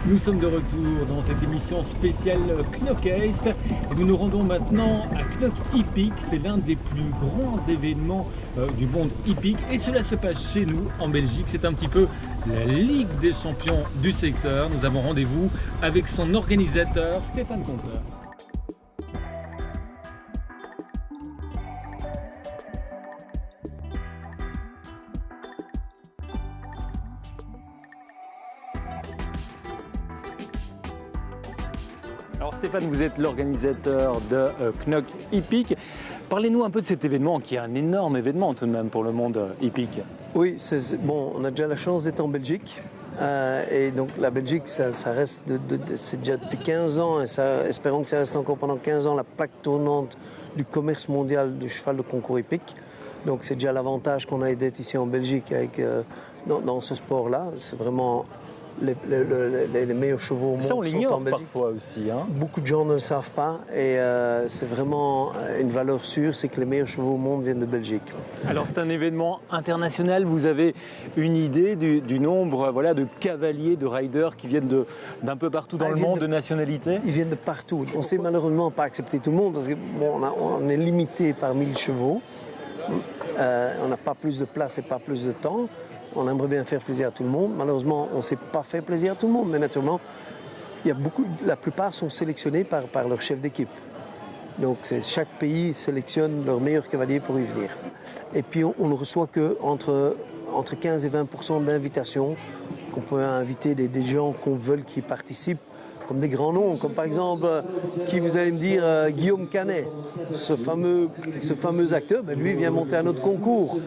Nous sommes de retour dans cette émission spéciale Knockheist et nous nous rendons maintenant à Knock Hippique. C'est l'un des plus grands événements du monde hippique et cela se passe chez nous en Belgique. C'est un petit peu la Ligue des champions du secteur. Nous avons rendez-vous avec son organisateur Stéphane Conteur. Alors Stéphane, vous êtes l'organisateur de Knock Hippique. Parlez-nous un peu de cet événement qui est un énorme événement tout de même pour le monde hippique. Oui, bon, on a déjà la chance d'être en Belgique. Et donc la Belgique, ça reste, c'est déjà depuis 15 ans, et espérons que ça reste encore pendant 15 ans, la plaque tournante du commerce mondial du cheval de concours hippique. Donc c'est déjà l'avantage qu'on a d'être ici en Belgique dans ce sport-là. C'est vraiment les meilleurs chevaux au monde. Ça, on sont l'ignore en Belgique. parfois aussi. Hein. Beaucoup de gens ne le savent pas et c'est vraiment une valeur sûre, c'est que les meilleurs chevaux au monde viennent de Belgique. Alors c'est un événement international, vous avez une idée du nombre de cavaliers, de riders qui viennent d'un peu partout dans le monde, de nationalités? Ils viennent de partout. On ne sait malheureusement pas accepter tout le monde parce qu'on est limité par 1000 chevaux. On n'a pas plus de place et pas plus de temps. On aimerait bien faire plaisir à tout le monde. Malheureusement, on ne sait pas faire plaisir à tout le monde. Mais naturellement, la plupart sont sélectionnés par leur chef d'équipe. Donc chaque pays sélectionne leurs meilleurs cavaliers pour y venir. Et puis on ne reçoit qu'entre 15 et 20% d'invitations, qu'on peut inviter des gens qu'on veut qui participent, comme des grands noms, comme par exemple, qui vous allez me dire, Guillaume Canet, ce fameux acteur, lui vient monter à notre concours.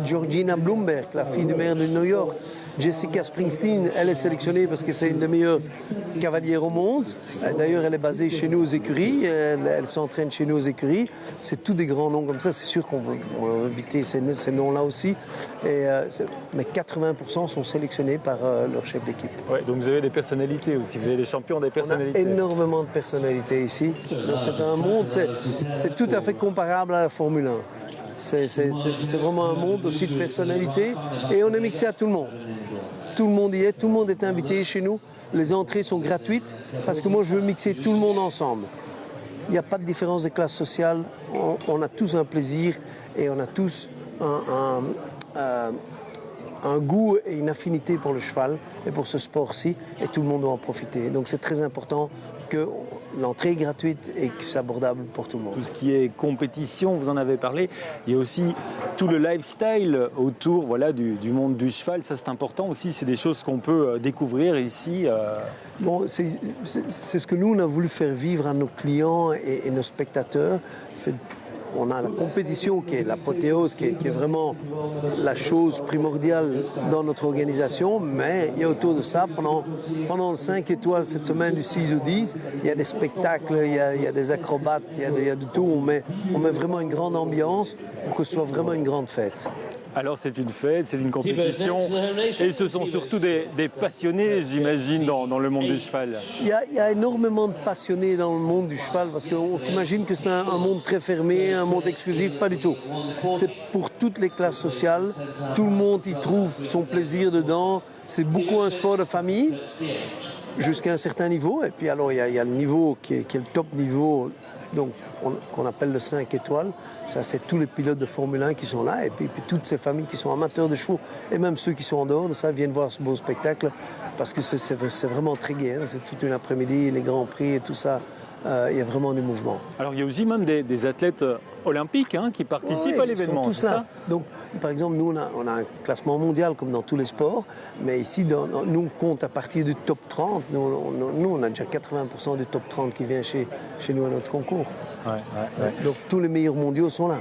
Georgina Bloomberg, la fille du maire de New York. Jessica Springsteen, elle est sélectionnée parce que c'est une des meilleures cavalières au monde. D'ailleurs, elle est basée chez nous aux écuries, elle s'entraîne chez nous aux écuries. C'est tous des grands noms comme ça, c'est sûr qu'on va inviter ces noms-là aussi. Mais 80% sont sélectionnés par leur chef d'équipe. Ouais, donc vous avez des personnalités aussi, vous avez des champions des personnalités. On a énormément de personnalités ici. C'est un monde, c'est tout à fait comparable à la Formule 1. C'est vraiment un monde aussi de personnalités et on est mixé à tout le monde. Tout le monde y est, tout le monde est invité chez nous. Les entrées sont gratuites parce que moi je veux mixer tout le monde ensemble. Il n'y a pas de différence de classe sociale, on a tous un plaisir et on a tous un goût et une affinité pour le cheval et pour ce sport-ci et tout le monde doit en profiter. Donc c'est très important que l'entrée est gratuite et que c'est abordable pour tout le monde. Tout ce qui est compétition, vous en avez parlé, il y a aussi tout le lifestyle autour du monde du cheval, ça c'est important aussi, c'est des choses qu'on peut découvrir ici. Bon, c'est ce que nous on a voulu faire vivre à nos clients et nos spectateurs. On a la compétition qui est l'apothéose, qui est vraiment la chose primordiale dans notre organisation, mais il y a autour de ça, pendant 5 étoiles cette semaine du 6 au 10, il y a des spectacles, il y a des acrobates, il y a de tout. On met vraiment une grande ambiance pour que ce soit vraiment une grande fête. Alors c'est une fête, c'est une compétition et ce sont surtout des passionnés, j'imagine, dans le monde du cheval. Il y a énormément de passionnés dans le monde du cheval parce qu'on s'imagine que c'est un monde très fermé, un monde exclusif, pas du tout. C'est pour toutes les classes sociales, tout le monde y trouve son plaisir dedans. C'est beaucoup un sport de famille jusqu'à un certain niveau et puis alors il y a le niveau qui est le top niveau. Donc, qu'on appelle le 5 étoiles, ça c'est tous les pilotes de Formule 1 qui sont là et puis toutes ces familles qui sont amateurs de chevaux et même ceux qui sont en dehors de ça viennent voir ce beau spectacle parce que c'est vraiment très gai, hein. C'est toute une après-midi, les grands prix et tout ça, il y a vraiment du mouvement. Alors il y a aussi même des athlètes olympiques qui participent à l'événement, c'est ça. Donc par exemple nous on a un classement mondial comme dans tous les sports, mais ici nous on compte à partir du top 30, nous on a déjà 80% du top 30 qui vient chez nous à notre concours. Ouais. Donc tous les meilleurs mondiaux sont là.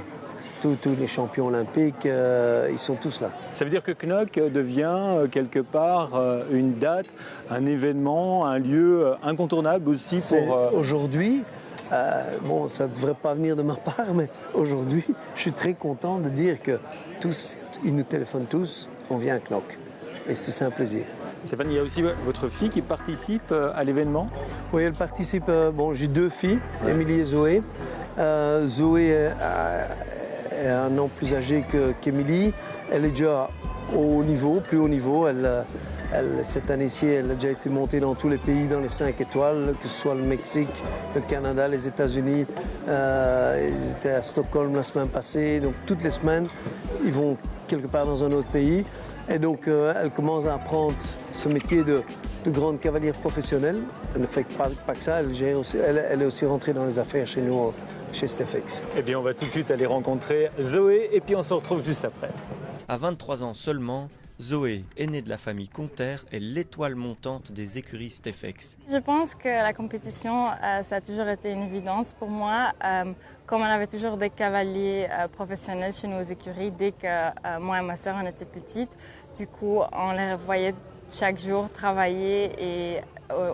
Tous les champions olympiques, ils sont tous là. Ça veut dire que Knock devient quelque part une date, un événement, un lieu incontournable aussi pour... Aujourd'hui, ça ne devrait pas venir de ma part, mais aujourd'hui, je suis très content de dire que tous, ils nous téléphonent tous, on vient à Knock. Et c'est un plaisir. Stéphane, il y a aussi votre fille qui participe à l'événement? Oui, elle participe. J'ai 2 filles, Émilie et Zoé. Zoé est un an plus âgée qu'Émilie. Elle est déjà plus haut niveau. Cette année-ci, elle a déjà été montée dans tous les pays, dans les 5 étoiles, que ce soit le Mexique, le Canada, les États-Unis. Ils étaient à Stockholm la semaine passée. Donc toutes les semaines, ils vont quelque part dans un autre pays. Et donc elle commence à apprendre ce métier de grande cavalière professionnelle. Elle ne fait pas que ça, elle est aussi rentrée dans les affaires chez nous, chez STFX. Eh bien, on va tout de suite aller rencontrer Zoé et puis on se retrouve juste après. À 23 ans seulement, Zoé, aînée de la famille Conter, est l'étoile montante des écuries STFX. Je pense que la compétition, ça a toujours été une évidence pour moi. Comme on avait toujours des cavaliers professionnels chez nos écuries, dès que moi et ma sœur on était petites, du coup on les voyait chaque jour travailler et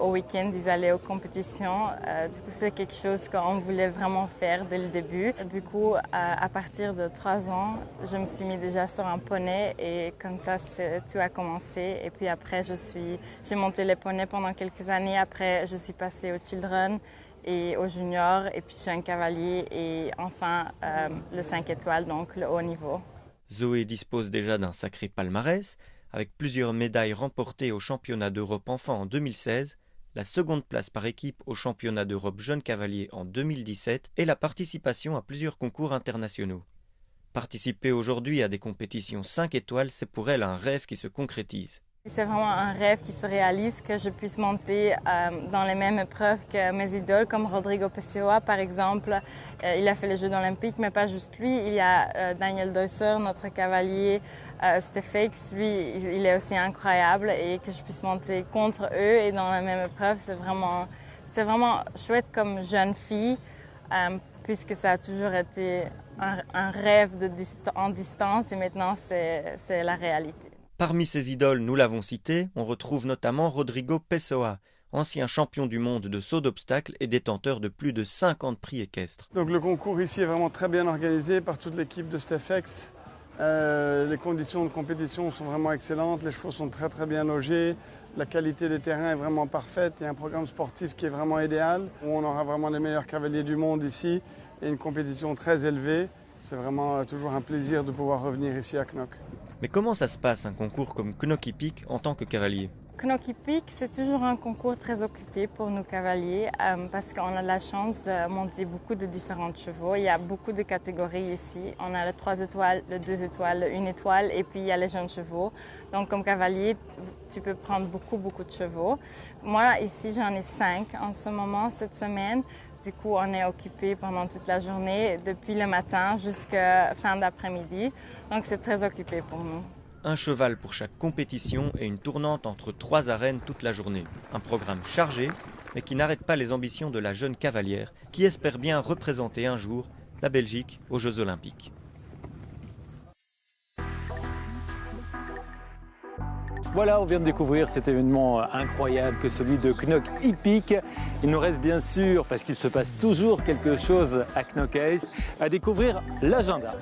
au week-end ils allaient aux compétitions. Du coup c'est quelque chose qu'on voulait vraiment faire dès le début. Du coup à partir de 3 ans, je me suis mis déjà sur un poney et comme ça tout a commencé. Et puis après j'ai monté les poneys pendant quelques années. Après je suis passée au children et au junior et puis je suis un cavalier et enfin le 5 étoiles, donc le haut niveau. Zoé dispose déjà d'un sacré palmarès, avec plusieurs médailles remportées au championnat d'Europe enfants en 2016, la seconde place par équipe au championnat d'Europe jeunes cavaliers en 2017 et la participation à plusieurs concours internationaux. Participer aujourd'hui à des compétitions 5 étoiles, c'est pour elle un rêve qui se concrétise. C'est vraiment un rêve qui se réalise, que je puisse monter dans les mêmes épreuves que mes idoles, comme Rodrigo Pessoa par exemple. Il a fait les Jeux olympiques, mais pas juste lui. Il y a Daniel Deusser, notre cavalier STFX, lui, il est aussi incroyable. Et que je puisse monter contre eux et dans la même épreuve, c'est vraiment chouette comme jeune fille, puisque ça a toujours été un rêve en distance et maintenant c'est la réalité. Parmi ses idoles, nous l'avons cité, on retrouve notamment Rodrigo Pessoa, ancien champion du monde de saut d'obstacles et détenteur de plus de 50 prix équestres. Donc le concours ici est vraiment très bien organisé par toute l'équipe de STFX. Les conditions de compétition sont vraiment excellentes, les chevaux sont très bien logés, la qualité des terrains est vraiment parfaite, il y a un programme sportif qui est vraiment idéal, où on aura vraiment les meilleurs cavaliers du monde ici et une compétition très élevée. C'est vraiment toujours un plaisir de pouvoir revenir ici à Knock. Mais comment ça se passe un concours comme Knock Hippique en tant que cavalier ? Knock Hippique, c'est toujours un concours très occupé pour nous cavaliers parce qu'on a la chance de monter beaucoup de différents chevaux. Il y a beaucoup de catégories ici. On a le 3 étoiles, le 2 étoiles, le 1 étoile et puis il y a les jeunes chevaux. Donc comme cavalier, tu peux prendre beaucoup de chevaux. Moi ici j'en ai 5 en ce moment, cette semaine. Du coup on est occupé pendant toute la journée, depuis le matin jusqu'à fin d'après-midi. Donc c'est très occupé pour nous. Un cheval pour chaque compétition et une tournante entre 3 arènes toute la journée. Un programme chargé, mais qui n'arrête pas les ambitions de la jeune cavalière, qui espère bien représenter un jour la Belgique aux Jeux Olympiques. Voilà, on vient de découvrir cet événement incroyable que celui de Knock Hippique. Il nous reste bien sûr, parce qu'il se passe toujours quelque chose à Knock East, à découvrir l'agenda.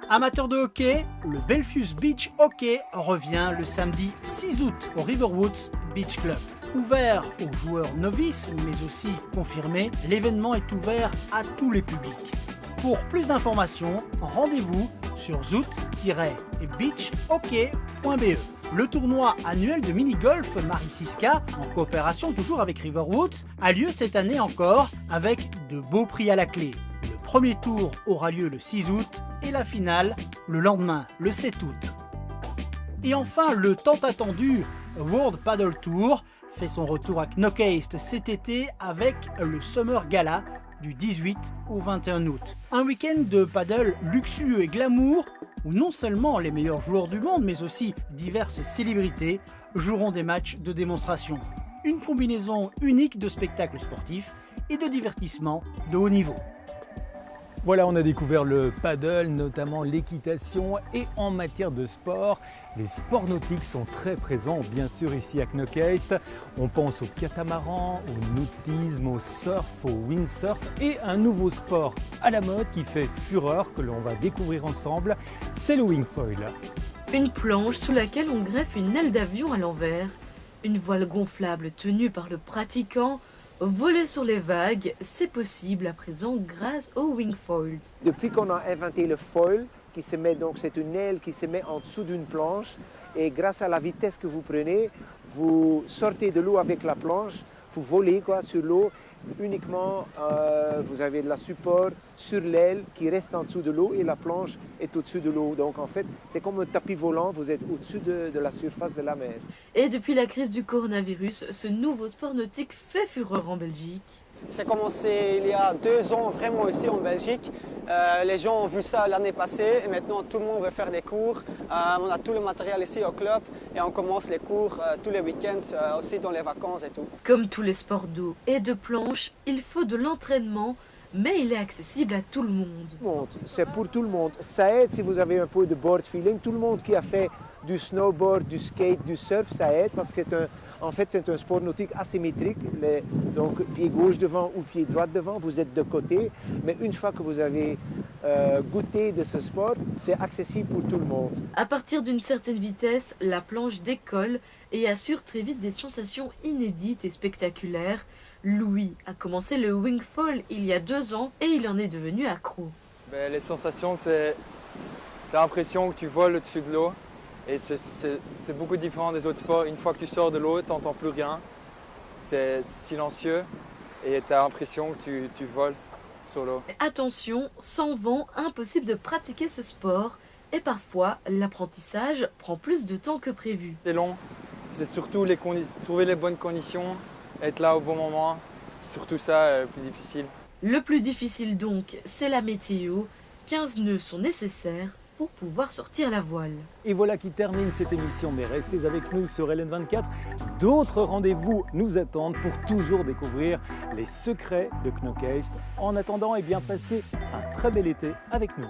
Amateurs de hockey, le Belfus Beach Hockey revient le samedi 6 août au Riverwoods Beach Club. Ouvert aux joueurs novices, mais aussi confirmés, l'événement est ouvert à tous les publics. Pour plus d'informations, rendez-vous sur zoot-beachhockey.be. Le tournoi annuel de mini-golf Marie-Siska, en coopération toujours avec Riverwoods, a lieu cette année encore avec de beaux prix à la clé. Le premier tour aura lieu le 6 août et la finale le lendemain, le 7 août. Et enfin, le tant attendu World Paddle Tour fait son retour à Knock East cet été avec le Summer Gala du 18 au 21 août. Un week-end de paddle luxueux et glamour où non seulement les meilleurs joueurs du monde mais aussi diverses célébrités joueront des matchs de démonstration. Une combinaison unique de spectacles sportifs et de divertissements de haut niveau. Voilà, on a découvert le paddle, notamment l'équitation et en matière de sport, les sports nautiques sont très présents, bien sûr ici à Knock East. On pense au catamaran, au nautisme, au surf, au windsurf et un nouveau sport à la mode qui fait fureur que l'on va découvrir ensemble, c'est le wingfoil. Une planche sous laquelle on greffe une aile d'avion à l'envers. Une voile gonflable tenue par le pratiquant, voler sur les vagues, c'est possible à présent grâce au wingfoil. Depuis qu'on a inventé le foil, qui se met donc, c'est une aile qui se met en dessous d'une planche, et grâce à la vitesse que vous prenez, vous sortez de l'eau avec la planche, vous volez sur l'eau. Uniquement, vous avez de la support sur l'aile qui reste en dessous de l'eau et la planche est au-dessus de l'eau. Donc en fait, c'est comme un tapis volant, vous êtes au-dessus de la surface de la mer. Et depuis la crise du coronavirus, ce nouveau sport nautique fait fureur en Belgique. Ça a commencé il y a 2 ans vraiment ici en Belgique. Les gens ont vu ça l'année passée et maintenant tout le monde veut faire des cours. On a tout le matériel ici au club et on commence les cours tous les week-ends, aussi dans les vacances et tout. Comme tous les sports d'eau et de planche, il faut de l'entraînement, mais il est accessible à tout le monde. C'est pour tout le monde. Ça aide si vous avez un peu de board feeling. Tout le monde qui a fait du snowboard, du skate, du surf, ça aide parce que c'est un sport nautique asymétrique. Donc pied gauche devant ou pied droit devant, vous êtes de côté. Mais une fois que vous avez goûté de ce sport, c'est accessible pour tout le monde. À partir d'une certaine vitesse, la planche décolle et assure très vite des sensations inédites et spectaculaires. Louis a commencé le wingfoil il y a 2 ans et il en est devenu accro. Les sensations, c'est l'impression que tu voles au-dessus de l'eau et c'est beaucoup différent des autres sports. Une fois que tu sors de l'eau, tu n'entends plus rien, c'est silencieux et tu as l'impression que tu voles sur l'eau. Attention, sans vent, impossible de pratiquer ce sport et parfois l'apprentissage prend plus de temps que prévu. C'est long, c'est surtout trouver les bonnes conditions, être là au bon moment, surtout ça le plus difficile. Le plus difficile donc, c'est la météo. 15 nœuds sont nécessaires pour pouvoir sortir la voile. Et voilà qui termine cette émission, mais restez avec nous sur LN24. D'autres rendez-vous nous attendent pour toujours découvrir les secrets de Knockheist. En attendant, passez un très bel été avec nous.